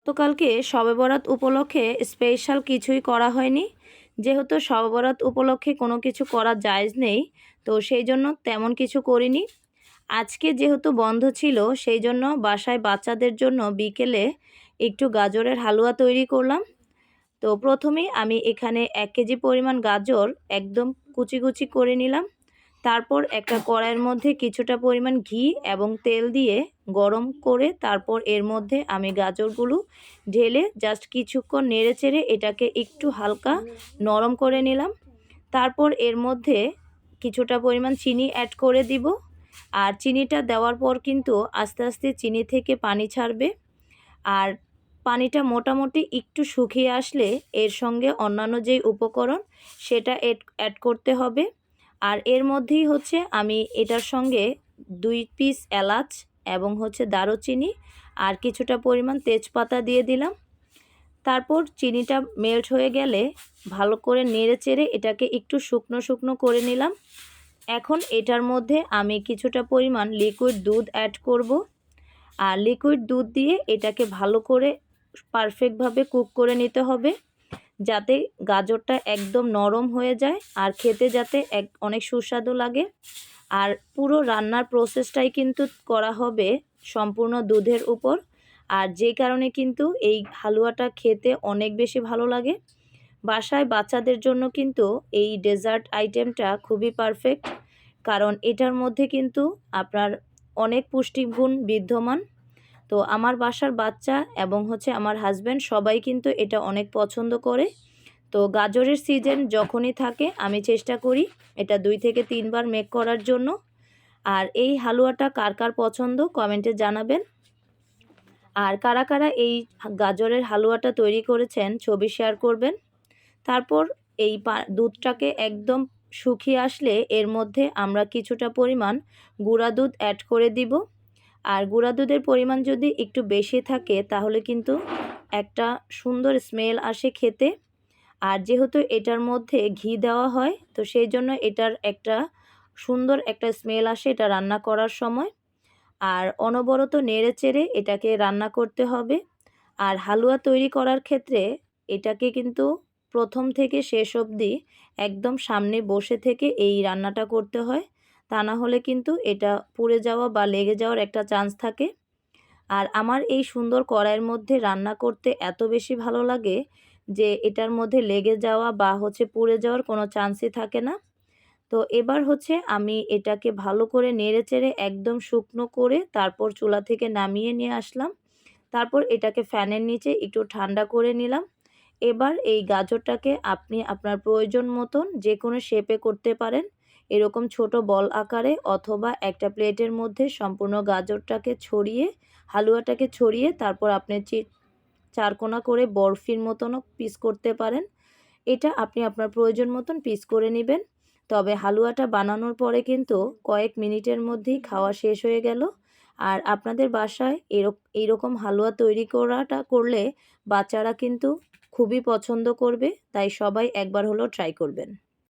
তো কালকে শবে বরাত উপলক্ষে স্পেশাল কিছুই করা হয়নি, যেহেতু শবে বরাত উপলক্ষে কোনো কিছু করা জায়েজ নেই, তো সেই জন্য তেমন কিছু করিনি। আজকে যেহেতু বন্ধ ছিল সেই জন্য বাসায় বাচ্চাদের জন্য বিকেলে একটু গাজরের হালুয়া তৈরি করলাম। তো প্রথমেই আমি এখানে 1 কেজি পরিমাণ গাজর একদম কুচি কুচি করে নিলাম। তারপর একটা কড়াইয়ের মধ্যে কিছুটা পরিমাণ ঘি এবং তেল দিয়ে গরম করে তারপর এর মধ্যে আমি গাজরগুলো ঢেলে জাস্ট কিছুক্ষণ নেড়েচেড়ে এটাকে একটু হালকা নরম করে নিলাম। তারপর এর মধ্যে কিছুটা পরিমাণ চিনি অ্যাড করে দিব। আর চিনিটা দেওয়ার পর কিন্তু আস্তে আস্তে চিনি থেকে পানি ছাড়বে। আর পানিটা মোটামুটি একটু শুকিয়ে আসলে এর সঙ্গে অন্যান্য যেই উপকরণ সেটা অ্যাড করতে হবে। আর এর মধ্যেই হচ্ছে আমি এটার সঙ্গে 2 পিস এলাচ এবং হচ্ছে দারুচিনি আর কিছুটা পরিমাণ তেজপাতা দিয়ে দিলাম। তারপর চিনিটা মেল্ট হয়ে গেলে ভালো করে নেড়েচেড়ে এটাকে একটু শুকনো শুকনো করে নিলাম। এখন এটার মধ্যে আমি কিছুটা পরিমাণ লিকুইড দুধ অ্যাড করব। আর লিকুইড দুধ দিয়ে এটাকে ভালো করে পারফেক্টভাবে কুক করে নিতে হবে, যাতে গাজরটা একদম নরম হয়ে যায় আর খেতে যাতে অনেক সুস্বাদু লাগে। আর পুরো রান্নার প্রসেসটাই কিন্তু করা হবে সম্পূর্ণ দুধের উপর, আর যে কারণে কিন্তু এই হালুয়াটা খেতে অনেক বেশি ভালো লাগে। বাসায় বাচ্চাদের জন্য কিন্তু এই ডেজার্ট আইটেমটা খুবই পারফেক্ট, কারণ এটার মধ্যে কিন্তু আপনার অনেক পুষ্টিগুণ বিদ্যমান। তো আমার বাসার বাচ্চা এবং হচ্ছে আমার হাজব্যান্ড সবাই কিন্তু এটা অনেক পছন্দ করে। তো গাজরের সিজন যখনই থাকে আমি চেষ্টা করি এটা 2 থেকে 3 বার মেক করার জন্য। আর এই হালুয়াটা কার কার পছন্দ কমেন্টে জানাবেন। আর কারা কারা এই গাজরের হালুয়াটা তৈরি করেছেন ছবি শেয়ার করবেন। তারপর এই দুধটাকে একদম শুকিয়ে আসলে এর মধ্যে আমরা কিছুটা পরিমাণ গুঁড়া দুধ অ্যাড করে দিব। আর গুঁড়া দুধের পরিমাণ যদি একটু বেশি থাকে তাহলে কিন্তু একটা সুন্দর স্মেল আসে খেতে। আর যেহেতু এটার মধ্যে ঘি দেওয়া হয় তো সেই জন্য এটার একটা সুন্দর একটা স্মেল আসে এটা রান্না করার সময়। আর অনবরত নেড়েচেড়ে এটাকে রান্না করতে হবে। আর হালুয়া তৈরি করার ক্ষেত্রে এটাকে কিন্তু প্রথম থেকে শেষ অবধি একদম সামনে বসে থেকে এই রান্নাটা করতে হয়, তা না হলে কিন্তু এটা পুড়ে যাওয়া বা লেগে যাওয়ার একটা চান্স থাকে। আর আমার এই সুন্দর কড়াইয়ের মধ্যে রান্না করতে এত বেশি ভালো লাগে যে এটার মধ্যে লেগে যাওয়া বা হচ্ছে পুড়ে যাওয়ার কোনো চান্সই থাকে না। তো এবার হচ্ছে আমি এটাকে ভালো করে নেড়েচেড়ে একদম শুকনো করে তারপর চুলা থেকে নামিয়ে নিয়ে আসলাম। তারপর এটাকে ফ্যানের নিচে একটু ঠান্ডা করে নিলাম। এবার এই গাজরটাকে আপনি আপনার প্রয়োজন মতন যে কোনো শেপে করতে পারেন, এরকম ছোট বল আকারে অথবা একটা প্লেটের মধ্যে সম্পূর্ণ গাজরটাকে ছড়িয়ে হালুয়াটাকে ছড়িয়ে তারপর আপনি চারকোনা করে বরফির মতনও পিস করতে পারেন। এটা আপনি আপনার প্রয়োজন মতন পিস করে নেবেন। তবে হালুয়াটা বানানোর পরে কিন্তু কয়েক মিনিটের মধ্যেই খাওয়া শেষ হয়ে গেল। আর আপনাদের বাসায় এইরকম হালুয়া তৈরি করলে বাচ্চারা কিন্তু খুবই পছন্দ করবে, তাই সবাই একবার হলেও ট্রাই করবেন।